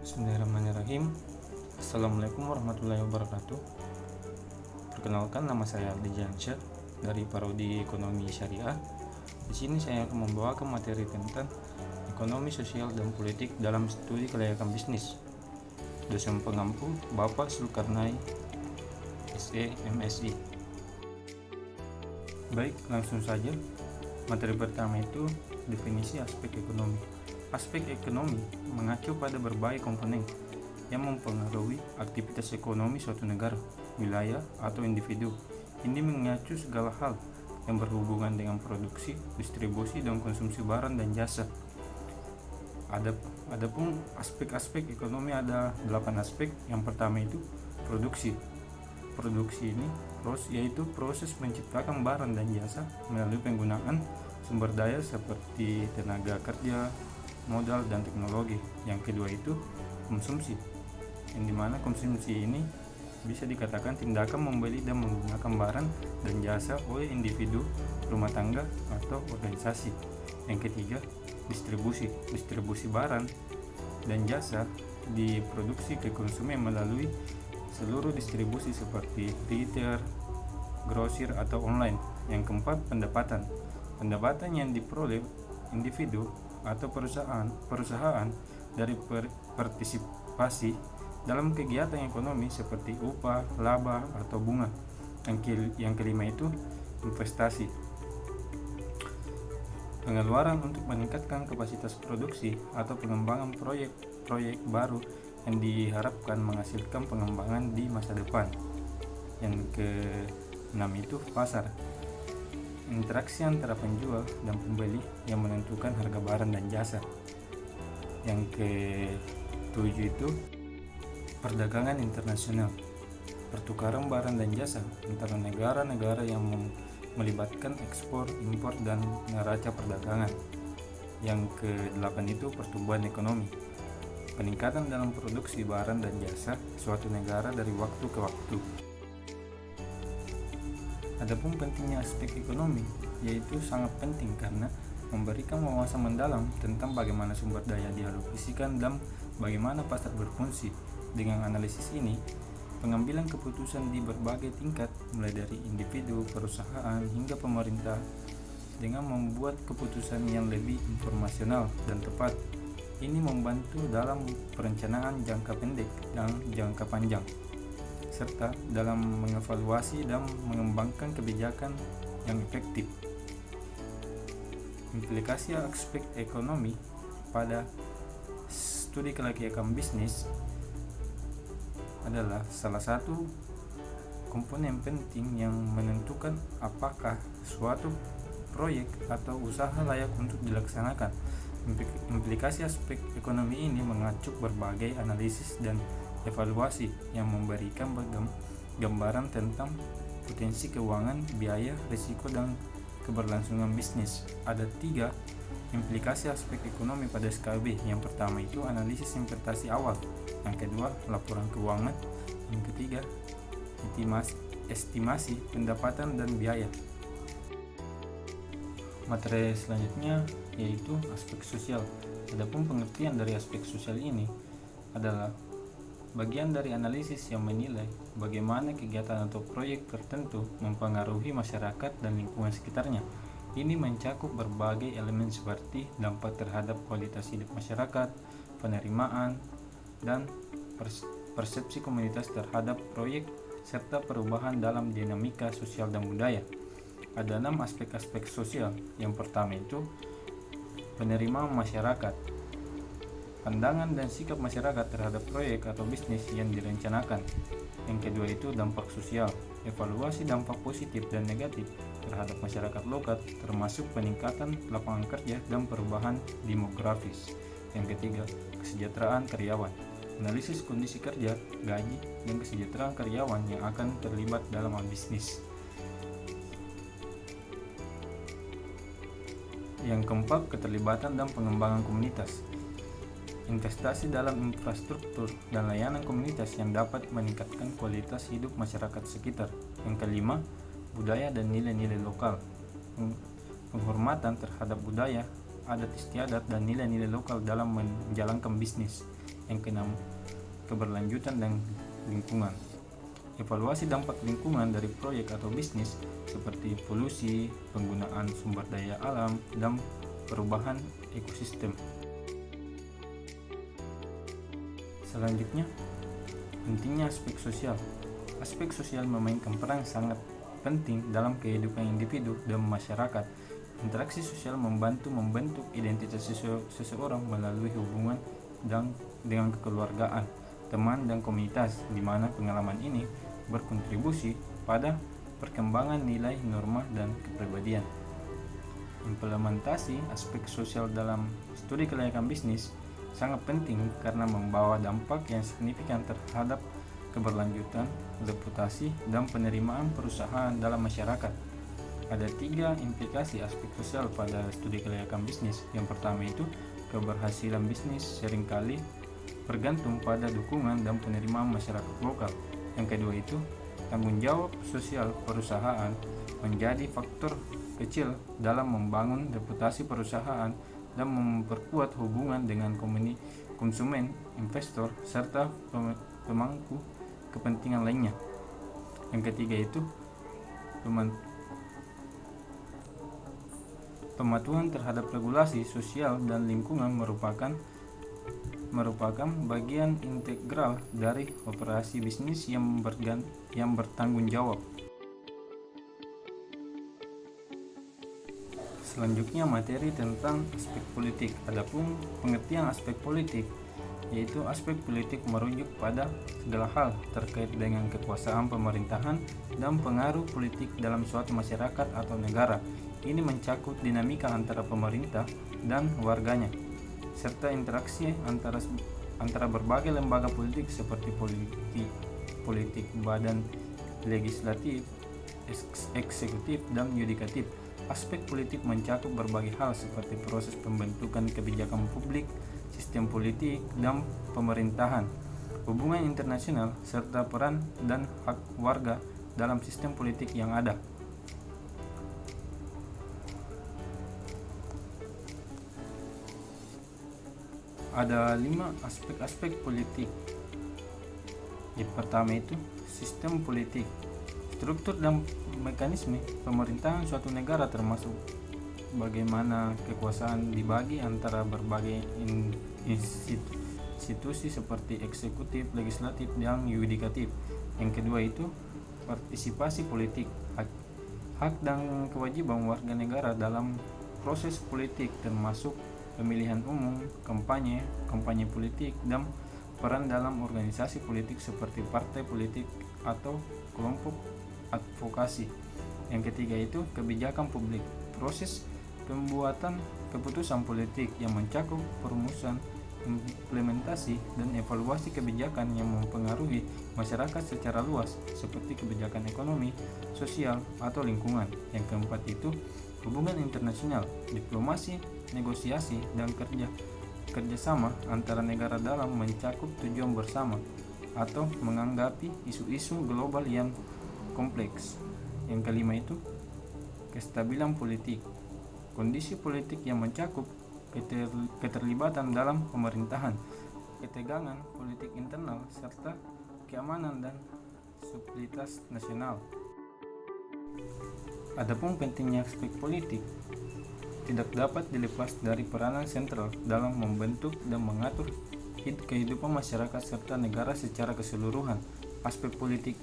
Bismillahirrahmanirrahim. Assalamualaikum warahmatullahi wabarakatuh. Perkenalkan, nama saya Abdi Jansyah dari Prodi Ekonomi Syariah. Di sini saya akan membawakan materi tentang ekonomi, sosial, dan politik dalam studi kelayakan bisnis. Dosen pengampu Bapak Zulkarnain, SE, MSI. Baik, langsung saja. Materi pertama itu definisi aspek ekonomi. Aspek ekonomi mengacu pada berbagai komponen yang mempengaruhi aktivitas ekonomi suatu negara, wilayah, atau individu. Ini mengacu segala hal yang berhubungan dengan produksi, distribusi, dan konsumsi barang dan jasa. Adapun aspek-aspek ekonomi ada 8 aspek. Yang pertama itu produksi. Produksi ini yaitu proses menciptakan barang dan jasa melalui penggunaan sumber daya seperti tenaga kerja, modal, dan teknologi. Yang kedua itu konsumsi, yang dimana konsumsi ini bisa dikatakan tindakan membeli dan menggunakan barang dan jasa oleh individu, rumah tangga, atau organisasi. Yang ketiga distribusi barang dan jasa diproduksi ke konsumen melalui seluruh distribusi seperti retail, grosir, atau online. Yang keempat pendapatan yang diperoleh individu atau perusahaan dari partisipasi dalam kegiatan ekonomi seperti upah, laba, atau bunga. Yang kelima itu investasi. Pengeluaran untuk meningkatkan kapasitas produksi atau pengembangan proyek baru yang diharapkan menghasilkan pengembangan di masa depan. Yang keenam itu pasar. Interaksi antara penjual dan pembeli yang menentukan harga barang dan jasa. Yang ketujuh itu perdagangan internasional. Pertukaran barang dan jasa antara negara-negara yang melibatkan ekspor, impor, dan neraca perdagangan. Yang kedelapan itu pertumbuhan ekonomi. Peningkatan dalam produksi barang dan jasa suatu negara dari waktu ke waktu. Adapun pentingnya aspek ekonomi, yaitu sangat penting karena memberikan wawasan mendalam tentang bagaimana sumber daya dialokasikan dan bagaimana pasar berfungsi. Dengan analisis ini, pengambilan keputusan di berbagai tingkat, mulai dari individu, perusahaan, hingga pemerintah, dengan membuat keputusan yang lebih informasional dan tepat. Ini membantu dalam perencanaan jangka pendek dan jangka panjang, serta dalam mengevaluasi dan mengembangkan kebijakan yang efektif. Implikasi aspek ekonomi pada studi kelayakan bisnis adalah salah satu komponen penting yang menentukan apakah suatu proyek atau usaha layak untuk dilaksanakan. Implikasi aspek ekonomi ini mengacu berbagai analisis dan evaluasi yang memberikan gambaran tentang potensi keuangan, biaya, risiko, dan keberlangsungan bisnis. Ada 3 implikasi aspek ekonomi pada SKB. Yang pertama itu analisis investasi awal. Yang kedua laporan keuangan. Yang ketiga estimasi pendapatan dan biaya. Materi selanjutnya yaitu aspek sosial. Adapun pengertian dari aspek sosial ini adalah bagian dari analisis yang menilai bagaimana kegiatan atau proyek tertentu mempengaruhi masyarakat dan lingkungan sekitarnya. Ini mencakup berbagai elemen seperti dampak terhadap kualitas hidup masyarakat, penerimaan, dan persepsi komunitas terhadap proyek, serta perubahan dalam dinamika sosial dan budaya. Ada 6 aspek-aspek sosial. Yang pertama itu penerimaan masyarakat. Pandangan dan sikap masyarakat terhadap proyek atau bisnis yang direncanakan. Yang kedua itu dampak sosial, evaluasi dampak positif dan negatif terhadap masyarakat lokal, termasuk peningkatan lapangan kerja dan perubahan demografis. Yang ketiga, kesejahteraan karyawan, analisis kondisi kerja, gaji, dan kesejahteraan karyawan yang akan terlibat dalam bisnis. Yang keempat, keterlibatan dan pengembangan komunitas. Investasi dalam infrastruktur dan layanan komunitas yang dapat meningkatkan kualitas hidup masyarakat sekitar. Yang kelima, budaya dan nilai-nilai lokal. Penghormatan terhadap budaya, adat istiadat, dan nilai-nilai lokal dalam menjalankan bisnis. Yang keenam, keberlanjutan dan lingkungan. Evaluasi dampak lingkungan dari proyek atau bisnis seperti polusi, penggunaan sumber daya alam, dan perubahan ekosistem. Selanjutnya, pentingnya aspek sosial. Aspek sosial memainkan peran sangat penting dalam kehidupan individu dan masyarakat. Interaksi sosial membantu membentuk identitas seseorang melalui hubungan dengan kekeluargaan, teman, dan komunitas, di mana pengalaman ini berkontribusi pada perkembangan nilai, norma, dan kepribadian. Implementasi aspek sosial dalam studi kelayakan bisnis sangat penting karena membawa dampak yang signifikan terhadap keberlanjutan, reputasi, dan penerimaan perusahaan dalam masyarakat. Ada 3 implikasi aspek sosial pada studi kelayakan bisnis. Yang pertama itu, keberhasilan bisnis seringkali bergantung pada dukungan dan penerimaan masyarakat lokal. Yang kedua itu, tanggung jawab sosial perusahaan menjadi faktor kecil dalam membangun reputasi perusahaan dan memperkuat hubungan dengan konsumen, investor, serta pemangku kepentingan lainnya. Yang ketiga itu, pematuhan terhadap regulasi sosial dan lingkungan merupakan bagian integral dari operasi bisnis yang bertanggung jawab. Selanjutnya, materi tentang aspek politik. Adapun pengertian aspek politik, yaitu aspek politik merujuk pada segala hal terkait dengan kekuasaan pemerintahan dan pengaruh politik dalam suatu masyarakat atau negara. Ini mencakup dinamika antara pemerintah dan warganya, serta interaksi antara berbagai lembaga politik seperti politik badan legislatif, eksekutif, dan yudikatif. Aspek politik mencakup berbagai hal seperti proses pembentukan kebijakan publik, sistem politik, dan pemerintahan, hubungan internasional, serta peran dan hak warga dalam sistem politik yang ada. Ada 5 aspek-aspek politik. Yang pertama itu, sistem politik. Struktur dan mekanisme pemerintahan suatu negara termasuk bagaimana kekuasaan dibagi antara berbagai institusi seperti eksekutif, legislatif, dan yudikatif. Yang kedua itu, partisipasi politik. Hak dan kewajiban warga negara dalam proses politik termasuk pemilihan umum, kampanye politik, dan peran dalam organisasi politik seperti partai politik atau kelompok advokasi. Yang ketiga itu, kebijakan publik. Proses pembuatan keputusan politik yang mencakup perumusan, implementasi, dan evaluasi kebijakan yang mempengaruhi masyarakat secara luas seperti kebijakan ekonomi, sosial, atau lingkungan. Yang keempat itu, hubungan internasional, diplomasi, negosiasi, dan kerjasama antara negara dalam mencakup tujuan bersama atau menganggapi isu-isu global yang kompleks. Yang kelima itu, kestabilan politik. Kondisi politik yang mencakup keterlibatan dalam pemerintahan, ketegangan politik internal, serta keamanan dan stabilitas nasional. Adapun pentingnya aspek politik tidak dapat dilepas dari peranan sentral dalam membentuk dan mengatur kehidupan masyarakat serta negara secara keseluruhan. Aspek politik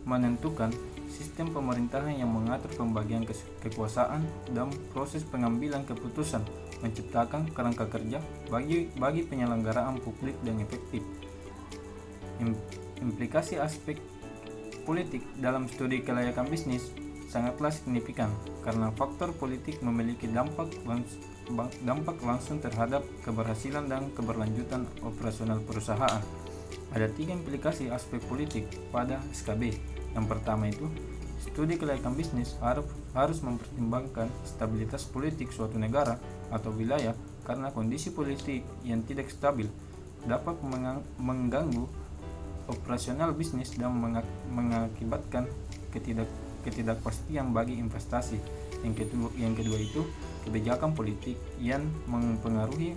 menentukan sistem pemerintahan yang mengatur pembagian kekuasaan dan proses pengambilan keputusan, menciptakan kerangka kerja bagi penyelenggaraan publik dan efektif. Implikasi aspek politik dalam studi kelayakan bisnis sangatlah signifikan karena faktor politik memiliki dampak langsung terhadap keberhasilan dan keberlanjutan operasional perusahaan. Ada 3 implikasi aspek politik pada SKB. Yang pertama itu, studi kelayakan bisnis harus mempertimbangkan stabilitas politik suatu negara atau wilayah karena kondisi politik yang tidak stabil dapat mengganggu operasional bisnis dan mengakibatkan ketidakpastian bagi investasi. Yang kedua itu, kebijakan politik yang mempengaruhi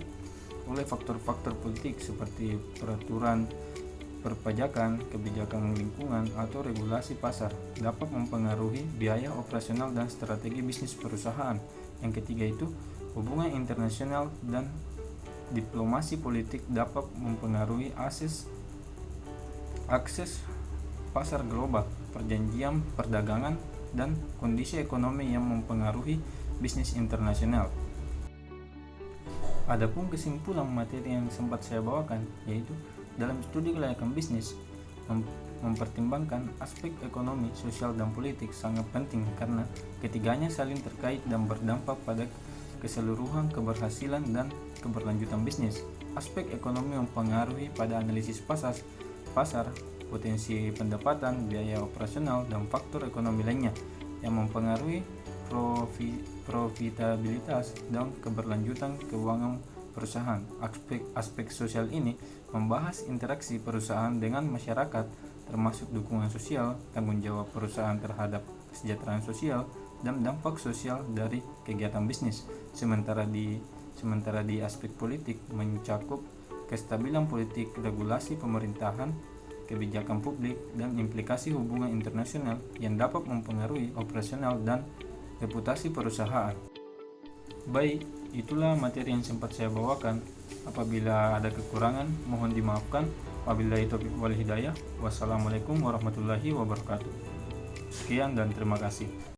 oleh faktor-faktor politik seperti peraturan perpajakan, kebijakan lingkungan, atau regulasi pasar dapat mempengaruhi biaya operasional dan strategi bisnis perusahaan. Yang ketiga itu, hubungan internasional dan diplomasi politik dapat mempengaruhi akses pasar global, perjanjian perdagangan, dan kondisi ekonomi yang mempengaruhi bisnis internasional. Adapun kesimpulan materi yang sempat saya bawakan, yaitu dalam studi kelayakan bisnis, mempertimbangkan aspek ekonomi, sosial, dan politik sangat penting karena ketiganya saling terkait dan berdampak pada keseluruhan keberhasilan dan keberlanjutan bisnis. Aspek ekonomi mempengaruhi pada analisis pasar, potensi pendapatan, biaya operasional, dan faktor ekonomi lainnya yang mempengaruhi profitabilitas dan keberlanjutan keuangan perusahaan. Aspek sosial ini membahas interaksi perusahaan dengan masyarakat, termasuk dukungan sosial, tanggung jawab perusahaan terhadap kesejahteraan sosial, dan dampak sosial dari kegiatan bisnis. Sementara di aspek politik mencakup kestabilan politik, regulasi pemerintahan, kebijakan publik, dan implikasi hubungan internasional yang dapat mempengaruhi operasional dan reputasi perusahaan. Baik, itulah materi yang sempat saya bawakan. Apabila ada kekurangan, mohon dimaafkan. Wabillahi taufiq wal hidayah. Wassalamualaikum warahmatullahi wabarakatuh. Sekian dan terima kasih.